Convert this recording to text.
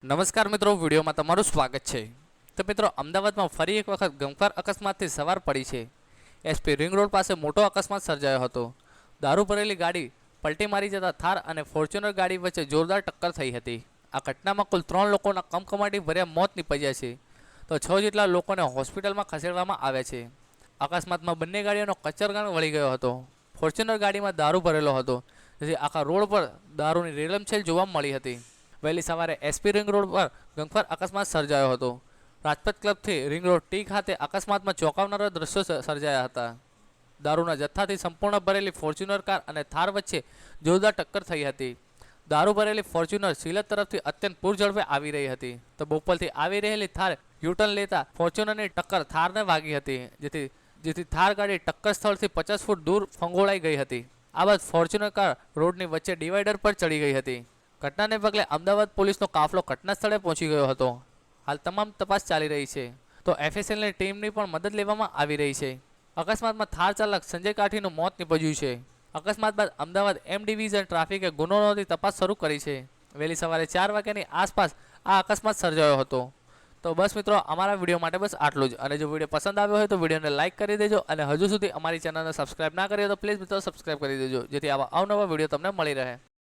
નમસ્કાર મિત્રો, વિડીયોમાં તમારું સ્વાગત છે। તો મિત્રો, અમદાવાદમાં ફરી એક વખત ગમખ્વાર અકસ્માતથી સવાર પડી છે। એસપી રિંગ રોડ પાસે મોટો અકસ્માત સર્જાયો હતો। દારૂ ભરેલી ગાડી પલટી મારી જતા થાર અને ફોર્ચ્યુનર ગાડી વચ્ચે જોરદાર ટક્કર થઈ હતી। આ ઘટનામાં કુલ 3 લોકોના કમકમાટી ભર્યા મોત નીપજ્યા છે, તો 6 જેટલા લોકોને હોસ્પિટલમાં ખસેડવામાં આવ્યા છે। અકસ્માતમાં બંને ગાડીઓનો કચરગાણ વળી ગયો હતો। ફોર્ચ્યુનર ગાડીમાં દારૂ ભરેલો હતો, જેથી આખા રોડ પર દારૂની રેલમછેલ જોવા મળી હતી। વહેલી સવારે એસપી રિંગ રોડ પર ગમખ્વાર અકસ્માત સર્જાયો હતો। રાજપથ ક્લબથી રિંગ રોડ ટી ખાતે અકસ્માતમાં ચોંકાવનારા દ્રશ્યો સર્જાયા હતા। દારૂના જથ્થાથી સંપૂર્ણ ભરેલી ફોર્ચ્યુનર કાર અને થાર વચ્ચે જોરદાર ટક્કર થઈ હતી। દારૂ ભરેલી ફોર્ચ્યુનર સિલત તરફથી અત્યંત પૂરઝડપે આવી રહી હતી, તો બોપલથી આવી રહેલી થાર યુટર્ન લેતા ફોર્ચ્યુનરની ટક્કર થારને વાગી હતી, જેથી થાર ગાડી ટક્કર સ્થળથી 50 ફૂટ દૂર ફંગોળાઈ ગઈ હતી। આ બાદ ફોર્ચ્યુનર કાર રોડની વચ્ચે ડિવાઈડર પર ચડી ગઈ હતી। ઘટનાને પગલે અમદાવાદ પોલીસનો કાફલો ઘટના સ્થળે પહોંચી ગયો હતો। હાલ તમામ તપાસ ચાલી રહી છે, તો એફએસએલની ટીમની પણ મદદ લેવામાં આવી રહી છે। અકસ્માતમાં થાર ચાલક સંજય કાઠીનું મોત નીપજ્યું છે। અકસ્માત બાદ અમદાવાદ એમ ડિવિઝન ટ્રાફિકે ગુનો નોંધી તપાસ શરૂ કરી છે। વહેલી સવારે 4 વાગ્યાની આસપાસ આ અકસ્માત સર્જાયો હતો। તો બસ મિત્રો, અમારા વિડીયો માટે બસ આટલું જ। અને જો વિડીયો પસંદ આવ્યો હોય તો વિડીયોને લાઇક કરી દેજો, અને હજુ સુધી અમારી ચેનલને સબસ્ક્રાઇબ ના કરી હોય તો પ્લીઝ મિત્રો સબસ્ક્રાઇબ કરી દેજો, જેથી આવા અવનવા વિડીયો તમને મળી રહે।